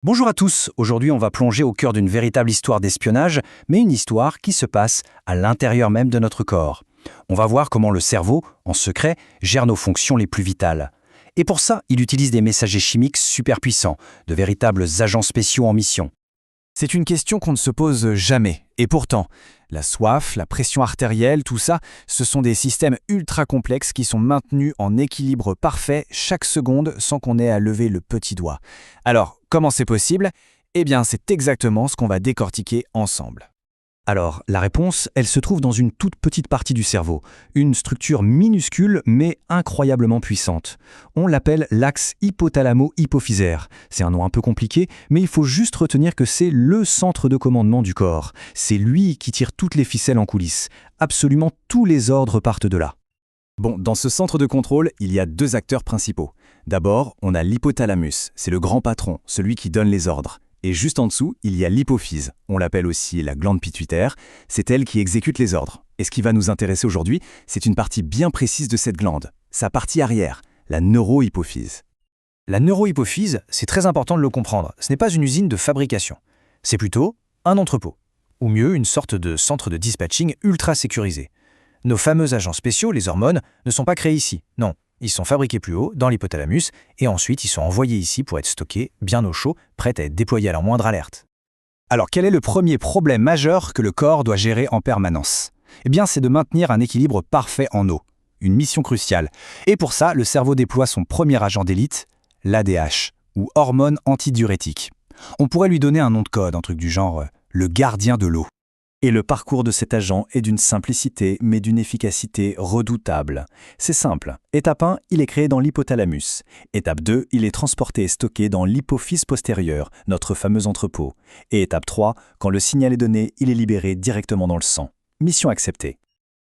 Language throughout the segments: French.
Bonjour à tous, aujourd'hui on va plonger au cœur d'une véritable histoire d'espionnage, mais une histoire qui se passe à l'intérieur même de notre corps. On va voir comment le cerveau, en secret, gère nos fonctions les plus vitales. Et pour ça, il utilise des messagers chimiques super puissants, de véritables agents spéciaux en mission. C'est une question qu'on ne se pose jamais. Et pourtant, la soif, la pression artérielle, tout ça, ce sont des systèmes ultra complexes qui sont maintenus en équilibre parfait chaque seconde sans qu'on ait à lever le petit doigt. Alors, comment c'est possible ? Eh bien, c'est exactement ce qu'on va décortiquer ensemble. Alors, la réponse, elle se trouve dans une toute petite partie du cerveau, une structure minuscule mais incroyablement puissante. On l'appelle l'axe hypothalamo-hypophysaire. C'est un nom un peu compliqué, mais il faut juste retenir que c'est le centre de commandement du corps. C'est lui qui tire toutes les ficelles en coulisses. Absolument tous les ordres partent de là. Bon, dans ce centre de contrôle, il y a deux acteurs principaux. D'abord, on a l'hypothalamus, c'est le grand patron, celui qui donne les ordres. Et juste en dessous, il y a l'hypophyse, on l'appelle aussi la glande pituitaire, c'est elle qui exécute les ordres. Et ce qui va nous intéresser aujourd'hui, c'est une partie bien précise de cette glande, sa partie arrière, la neurohypophyse. La neurohypophyse, c'est très important de le comprendre. Ce n'est pas une usine de fabrication. C'est plutôt un entrepôt. Ou mieux, une sorte de centre de dispatching ultra sécurisé. Nos fameux agents spéciaux, les hormones, ne sont pas créés ici. Non, ils sont fabriqués plus haut, dans l'hypothalamus, et ensuite ils sont envoyés ici pour être stockés, bien au chaud, prêts à être déployés à leur moindre alerte. Alors quel est le premier problème majeur que le corps doit gérer en permanence ? Eh bien, c'est de maintenir un équilibre parfait en eau. Une mission cruciale. Et pour ça, le cerveau déploie son premier agent d'élite, l'ADH, ou hormone antidiurétique. On pourrait lui donner un nom de code, un truc du genre le gardien de l'eau. Et le parcours de cet agent est d'une simplicité, mais d'une efficacité redoutable. C'est simple. Étape 1, il est créé dans l'hypothalamus. Étape 2, il est transporté et stocké dans l'hypophyse postérieure, notre fameux entrepôt. Et étape 3, quand le signal est donné, il est libéré directement dans le sang. Mission acceptée.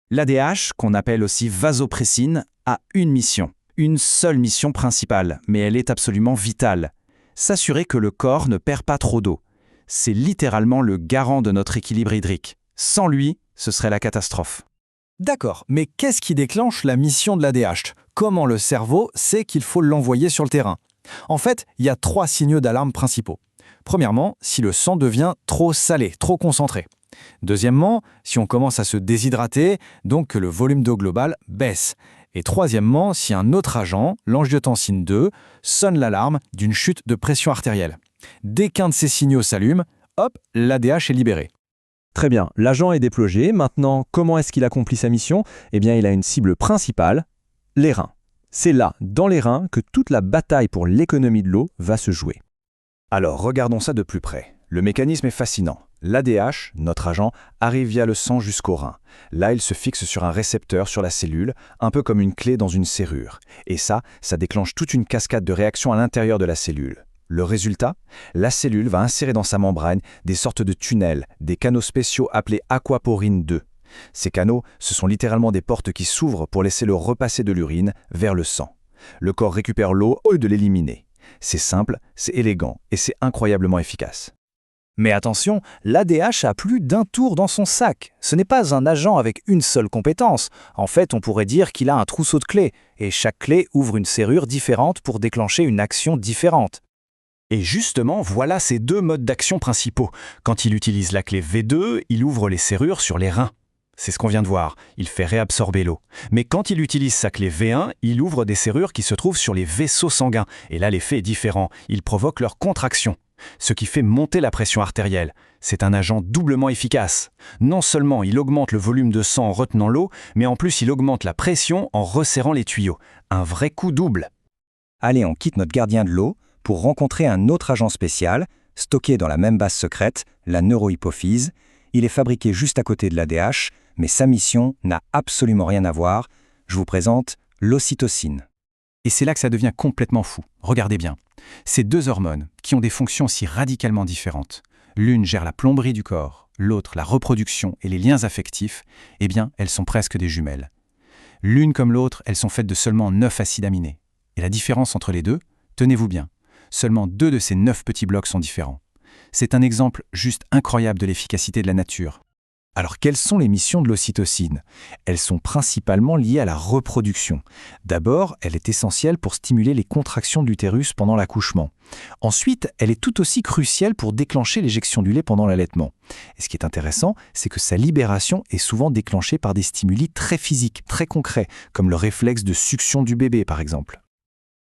L'ADH, qu'on appelle aussi vasopressine, a une mission. Une seule mission principale, mais elle est absolument vitale. S'assurer que le corps ne perd pas trop d'eau. C'est littéralement le garant de notre équilibre hydrique. Sans lui, ce serait la catastrophe. D'accord, mais qu'est-ce qui déclenche la mission de l'ADH ? Comment le cerveau sait qu'il faut l'envoyer sur le terrain ? En fait, il y a 3 signaux d'alarme principaux. Premièrement, si le sang devient trop salé, trop concentré. Deuxièmement, si on commence à se déshydrater, donc que le volume d'eau global baisse. Et troisièmement, si un autre agent, l'angiotensine 2, sonne l'alarme d'une chute de pression artérielle. Dès qu'un de ces signaux s'allume, hop, l'ADH est libéré. Très bien, l'agent est déployé. Maintenant, comment est-ce qu'il accomplit sa mission ? Eh bien, il a une cible principale, les reins. C'est là, dans les reins, que toute la bataille pour l'économie de l'eau va se jouer. Alors, regardons ça de plus près. Le mécanisme est fascinant. L'ADH, notre agent, arrive via le sang jusqu'au rein. Là, il se fixe sur un récepteur sur la cellule, un peu comme une clé dans une serrure. Et ça déclenche toute une cascade de réactions à l'intérieur de la cellule. Le résultat ? La cellule va insérer dans sa membrane des sortes de tunnels, des canaux spéciaux appelés aquaporines 2. Ces canaux, ce sont littéralement des portes qui s'ouvrent pour laisser le repasser de l'urine vers le sang. Le corps récupère l'eau au lieu de l'éliminer. C'est simple, c'est élégant et c'est incroyablement efficace. Mais attention, l'ADH a plus d'un tour dans son sac. Ce n'est pas un agent avec une seule compétence. En fait, on pourrait dire qu'il a un trousseau de clés, et chaque clé ouvre une serrure différente pour déclencher une action différente. Et justement, voilà ces 2 modes d'action principaux. Quand il utilise la clé V2, il ouvre les serrures sur les reins. C'est ce qu'on vient de voir, il fait réabsorber l'eau. Mais quand il utilise sa clé V1, il ouvre des serrures qui se trouvent sur les vaisseaux sanguins. Et là, l'effet est différent, il provoque leur contraction. Ce qui fait monter la pression artérielle. C'est un agent doublement efficace. Non seulement il augmente le volume de sang en retenant l'eau, mais en plus il augmente la pression en resserrant les tuyaux. Un vrai coup double. Allez, on quitte notre gardien de l'eau pour rencontrer un autre agent spécial, stocké dans la même base secrète, la neurohypophyse. Il est fabriqué juste à côté de l'ADH, mais sa mission n'a absolument rien à voir. Je vous présente l'ocytocine. Et c'est là que ça devient complètement fou. Regardez bien. Ces 2 hormones, qui ont des fonctions si radicalement différentes, l'une gère la plomberie du corps, l'autre la reproduction et les liens affectifs, eh bien, elles sont presque des jumelles. L'une comme l'autre, elles sont faites de seulement 9 acides aminés. Et la différence entre les deux, tenez-vous bien, seulement 2 de ces 9 petits blocs sont différents. C'est un exemple juste incroyable de l'efficacité de la nature. Alors, quelles sont les missions de l'ocytocine? Elles sont principalement liées à la reproduction. D'abord, elle est essentielle pour stimuler les contractions de l'utérus pendant l'accouchement. Ensuite, elle est tout aussi cruciale pour déclencher l'éjection du lait pendant l'allaitement. Et ce qui est intéressant, c'est que sa libération est souvent déclenchée par des stimuli très physiques, très concrets, comme le réflexe de succion du bébé par exemple.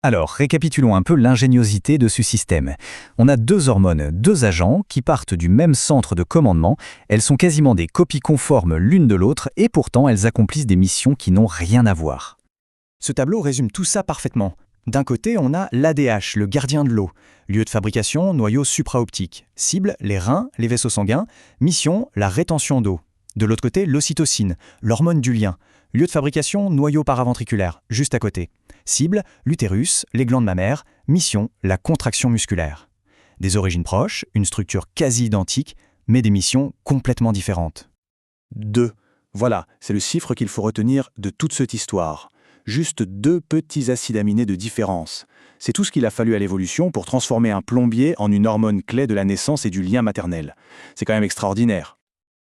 Alors, récapitulons un peu l'ingéniosité de ce système. On a deux hormones, deux agents qui partent du même centre de commandement. Elles sont quasiment des copies conformes l'une de l'autre et pourtant elles accomplissent des missions qui n'ont rien à voir. Ce tableau résume tout ça parfaitement. D'un côté, on a l'ADH, le gardien de l'eau. Lieu de fabrication, noyau supraoptique. Cible, les reins, les vaisseaux sanguins. Mission, la rétention d'eau. De l'autre côté, l'ocytocine, l'hormone du lien. Lieu de fabrication, noyau paraventriculaire, juste à côté. Cible, l'utérus, les glandes mammaires. Mission, la contraction musculaire. Des origines proches, une structure quasi identique, mais des missions complètement différentes. 2. Voilà, c'est le chiffre qu'il faut retenir de toute cette histoire. Juste 2 petits acides aminés de différence. C'est tout ce qu'il a fallu à l'évolution pour transformer un plombier en une hormone clé de la naissance et du lien maternel. C'est quand même extraordinaire.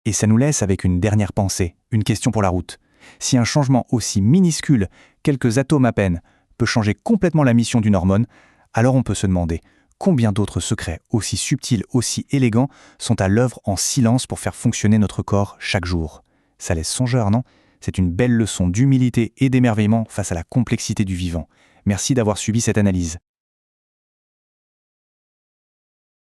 Et ça nous laisse avec une dernière pensée, une question pour la route. Si un changement aussi minuscule, quelques atomes à peine, peut changer complètement la mission d'une hormone, alors on peut se demander combien d'autres secrets aussi subtils, aussi élégants, sont à l'œuvre en silence pour faire fonctionner notre corps chaque jour. Ça laisse songeur, non? C'est une belle leçon d'humilité et d'émerveillement face à la complexité du vivant. Merci d'avoir suivi cette analyse.